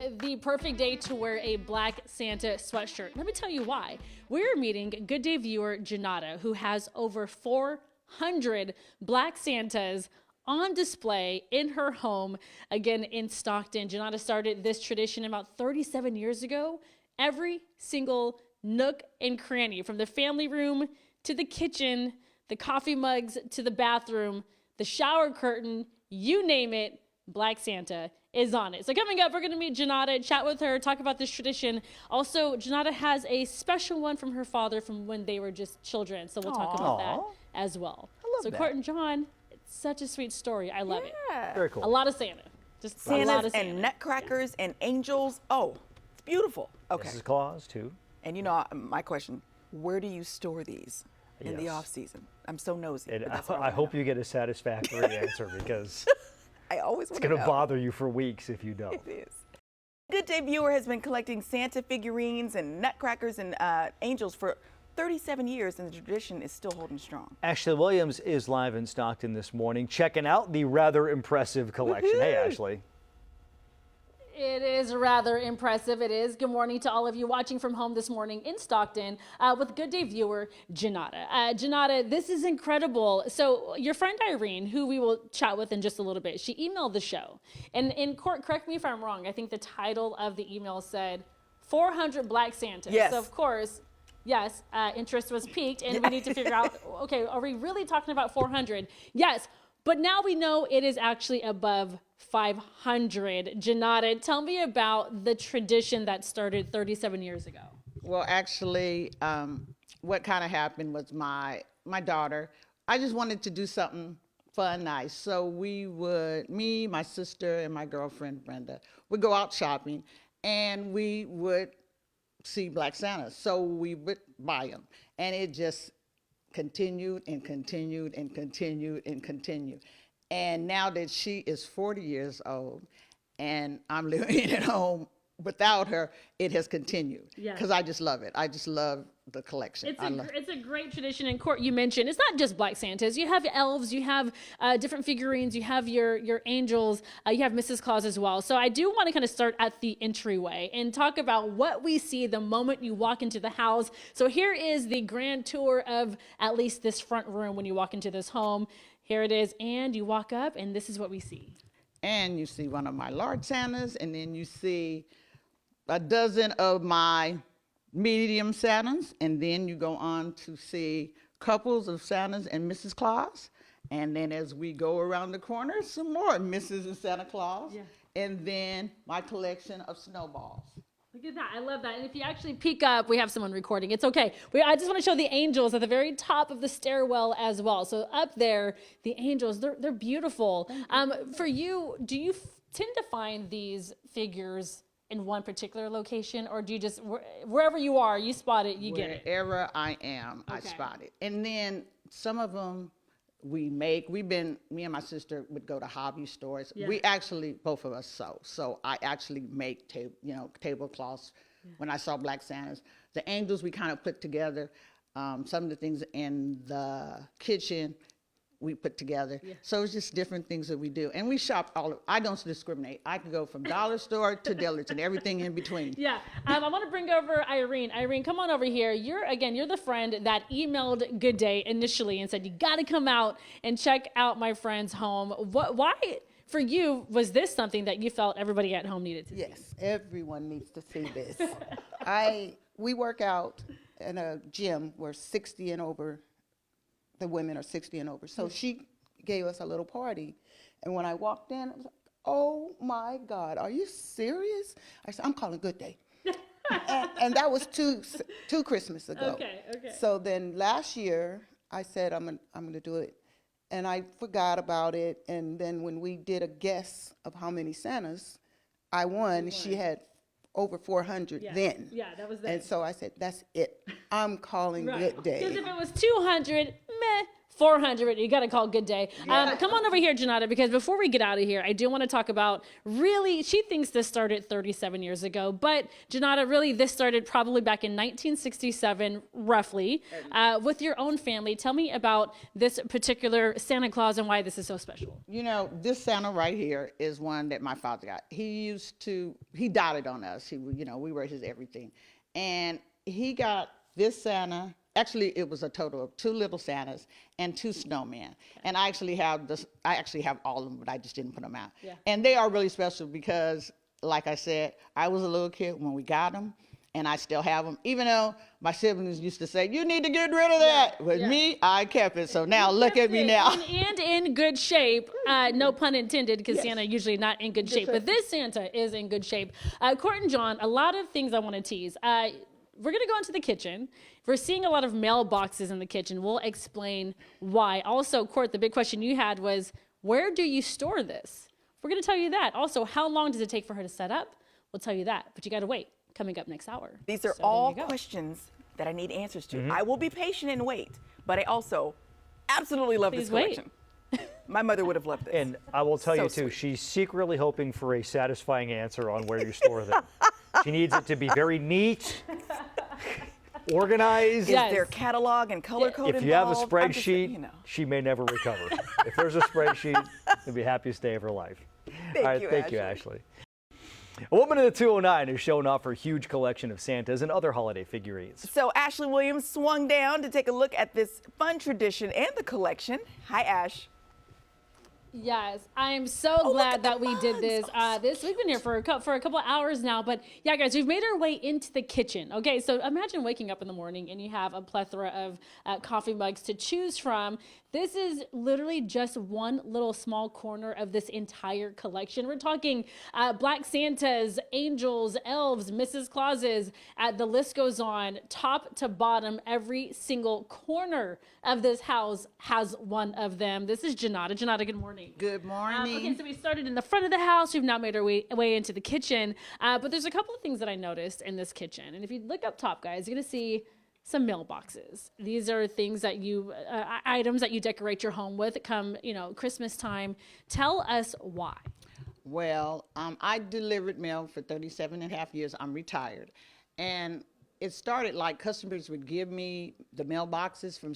The perfect day to wear a black Santa sweatshirt. Let me tell you why. We're meeting Good Day viewer Janata, who has over 400 black Santas on display in her home, again in Stockton. Janata started this tradition about 37 years ago. Every single nook and cranny, from the family room to the kitchen, the coffee mugs to the bathroom, the shower curtain, you name it, Black Santa is on it. So coming up, we're going to meet Janata, chat with her, talk about this tradition. Also, Janata has a special one from her father from when they were just children. So we'll talk about that as well. So that. Court and John, it's such a sweet story. I love it. Very cool. A lot of Santa. Just Santas a lot of Santa. and nutcrackers and angels. Oh, it's beautiful. Okay. Mrs. Claus, too. And you know, my question, where do you store these in the Yes. off season? I'm so nosy. And but that's what I wanna hope know. you get a satisfactory answer because I always it's want to going to know. bother you for weeks if you don't. It is. Good Day viewer has been collecting Santa figurines and nutcrackers and angels for 37 years, and the tradition is still holding strong. Ashley Williams is live in Stockton this morning, checking out the rather impressive collection. Hey, Ashley. It is rather impressive. It is. Good morning to all of you watching from home this morning in Stockton with Good Day viewer Janata. Janata, this is incredible. So your friend Irene, who we will chat with in just a little bit, she emailed the show. And in court, correct me if I'm wrong, I think the title of the email said 400 Black Santas. Yes. So of course, yes, interest was piqued and we need to figure out, okay, are we really talking about 400? Yes. But now we know it is actually above 500. Janata, tell me about the tradition that started 37 years ago. Well, actually, what kind of happened was my daughter, I just wanted to do something fun, nice. So we would, me, my sister, and my girlfriend, Brenda, would go out shopping, and we would see Black Santas. So we would buy them. And it just continued and continued and continued and continued. And now that she is 40 years old and I'm living at home without her, it has continued. Yes. Because I just love it. I just love the collection. It's a great tradition. In court, you mentioned it's not just Black Santas. You have elves, you have different figurines, you have your angels, you have Mrs. Claus as well. So I do want to kind of start at the entryway and talk about what we see the moment you walk into the house. So here is the grand tour of at least this front room when you walk into this home. Here it is, and you walk up, and this is what we see. And you see one of my large Santas, and then you see a dozen of my medium Santas, and then you go on to see couples of Santas and Mrs. Claus. And then as we go around the corner, some more Mrs. and Santa Claus. Yeah. And then my collection of snowballs. Look at that. I love that. And if you actually peek up, we have someone recording. It's okay. I just want to show the angels at the very top of the stairwell as well. So up there, the angels, they're beautiful. For you, do you tend to find these figures in one particular location, or do you just, wherever you are, you spot it, you get it? Wherever I am, I Okay. spot it. And then some of them me and my sister would go to hobby stores. Yeah. We actually, both of us sew. So I actually make tablecloths. When I saw Black Santas, the angels we kind of put together. Some of the things in the kitchen we put together. Yeah. So it's just different things that we do. And we shop I don't discriminate. I can go from dollar store to Dillard's and everything in between. Yeah, I want to bring over Irene. Irene, come on over here. You're the friend that emailed Good Day initially and said, you got to come out and check out my friend's home. Why, for you, was this something that you felt everybody at home needed to see? Yes, everyone needs to see this. We work out in a gym where 60 and over, the women are 60 and over. So she gave us a little party. And when I walked in, I was like, oh my God, are you serious? I said, I'm calling Good Day. and that was two Christmas ago. Okay. So then last year, I said, I'm gonna do it. And I forgot about it. And then when we did a guess of how many Santas, I won. She had over 400 then. Yeah, that was then. And so I said, that's it. I'm calling Good Day. Because if it was 200, meh. 400. You got to call Good Day. Come on over here, Janata, because before we get out of here, I do want to talk about really, she thinks this started 37 years ago, but Janata, really this started probably back in 1967, roughly, with your own family. Tell me about this particular Santa Claus and why this is so special. You know, this Santa right here is one that my father got. He doted on us. We were his everything. And he got this Santa. Actually, it was a total of 2 little Santas and 2 snowmen. And I actually have all of them, but I just didn't put them out. Yeah. And they are really special because, like I said, I was a little kid when we got them, and I still have them. Even though my siblings used to say, "You need to get rid of that." With me, I kept it. So now look at me now. And in good shape. No pun intended, because Santa usually not in good shape. But this Santa is in good shape. Court and John, a lot of things I want to tease. We're going to go into the kitchen. We're seeing a lot of mailboxes in the kitchen. We'll explain why. Also, Court, the big question you had was, where do you store this? We're going to tell you that. Also, how long does it take for her to set up? We'll tell you that. But you got to wait. Coming up next hour. These are all questions that I need answers to. I will be patient and wait, but I also absolutely love this collection. My mother would have loved this. And I will tell you too, she's secretly hoping for a satisfying answer on where you store them. She needs it to be very neat, organized. Is there catalog and color code If you have a involved? spreadsheet, she may never recover. If there's a spreadsheet, it'll be the happiest day of her life. Thank you, Ashley. A woman in the 209 is showing off her huge collection of Santas and other holiday figurines. So Ashley Williams swung down to take a look at this fun tradition and the collection. Hi, Ash. Yes, I am so glad that we did this. We've been here for a couple of hours now, but yeah, guys, we've made our way into the kitchen. Okay, so imagine waking up in the morning and you have a plethora of coffee mugs to choose from. This is literally just one little small corner of this entire collection. We're talking Black Santas, angels, elves, Mrs. Clauses. The list goes on. Top to bottom, every single corner of this house has one of them. This is Janata. Janata, good morning. Good morning. Okay, so we started in the front of the house. We've now made our way into the kitchen. But there's a couple of things that I noticed in this kitchen. And if you look up top, guys, you're going to see some mailboxes. These are things that items that you decorate your home with come, Christmas time. Tell us why. Well, I delivered mail for 37 and a half years. I'm retired. And it started like customers would give me the mailboxes from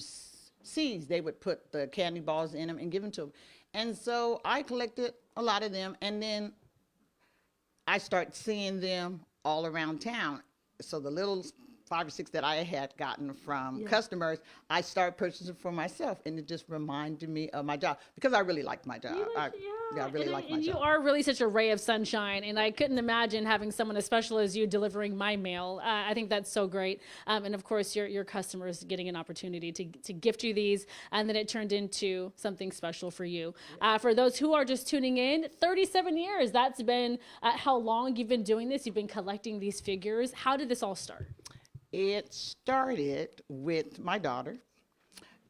Seeds. They would put the candy balls in them and give them to them. And so I collected a lot of them, and then I started seeing them all around town. So the little 5 or 6 that I had gotten from customers, I started purchasing for myself, and it just reminded me of my job because I really liked my job. I really like my job. You are really such a ray of sunshine, and I couldn't imagine having someone as special as you delivering my mail. I think that's so great. And of course, your customers getting an opportunity to gift you these, and then it turned into something special for you. For those who are just tuning in, 37 years, that's been how long you've been doing this. You've been collecting these figures. How did this all start? It started with my daughter,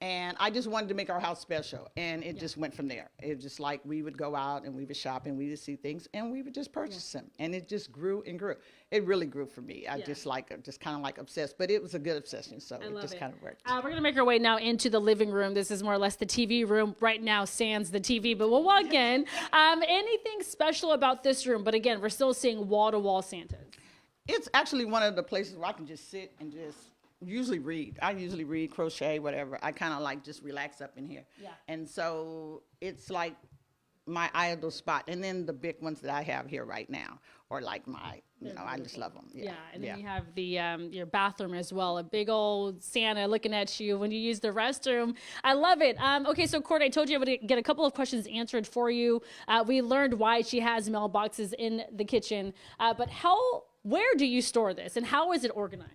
and I just wanted to make our house special, and it just went from there. It was just like we would go out and we would shop and we would see things and we would just purchase them, and it just grew and grew. It really grew for me. I just kind of like obsessed, but it was a good obsession, so it just kind of worked. We're gonna make our way now into the living room. This is more or less the TV room right now, sans the TV, but we'll walk in. Anything special about this room? But again, we're still seeing wall-to-wall Santas. It's actually one of the places where I can just sit and just usually read. I usually read, crochet, whatever. I kind of like just relax up in here. Yeah. And so it's like my idle spot. And then the big ones that I have here right now are like my, I just love them. Yeah, and then you have the your bathroom as well. A big old Santa looking at you when you use the restroom. I love it. Okay, so Court, I told you I would get a couple of questions answered for you. We learned why she has mailboxes in the kitchen. But where do you store this, and how is it organized?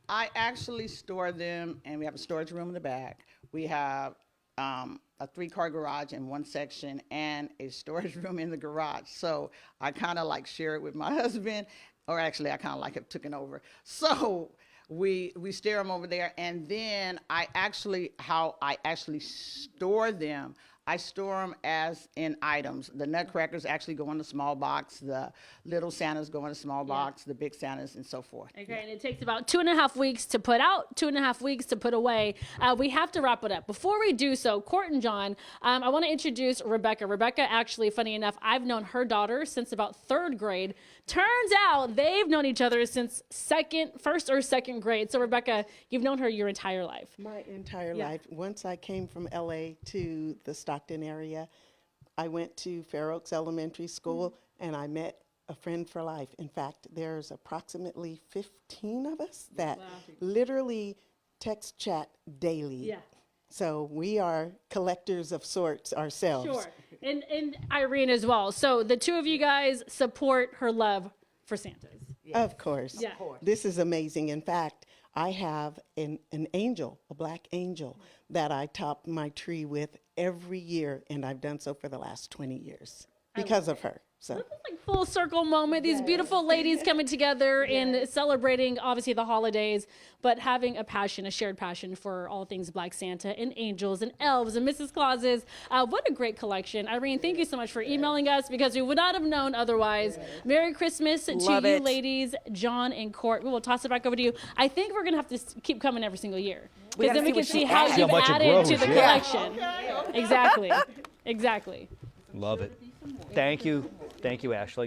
I actually store them, and we have a storage room in the back. We have a 3-car garage in one section and a storage room in the garage. So I kind of like share it with my husband, or actually I kind of like have taken over. So we store them over there, and then how I actually store them, I store them as in items. The nutcrackers actually go in a small box. The little Santas go in a small box. The big Santas and so forth. Okay, and it takes about 2.5 weeks to put out, 2.5 weeks to put away. We have to wrap it up. Before we do so, Court and John, I want to introduce Rebecca. Rebecca, actually, funny enough, I've known her daughter since about 3rd grade. Turns out they've known each other since first or second grade. So Rebecca, you've known her your entire life. My entire life. Once I came from LA to the Stockton area, I went to Fair Oaks Elementary School and I met a friend for life. In fact, there's approximately 15 of us that literally text chat daily. Yeah. So we are collectors of sorts ourselves. Sure. And Irene as well. So the two of you guys support her love for Santas. Of course. Yeah. This is amazing. In fact, I have an angel, a black angel, that I top my tree with every year, and I've done so for the last 20 years because of her. So. Like full circle moment. These beautiful ladies coming together and celebrating, obviously, the holidays, but having a shared passion for all things Black Santa and angels and elves and Mrs. Clauses. What a great collection. Irene, thank you so much for emailing us because we would not have known otherwise. Merry Christmas to you ladies, John and Court. We will toss it back over to you. I think we're going to have to keep coming every single year because then we can see how you've added to the collection. Exactly. Exactly. Love it. Thank you. Thank you, Ashley.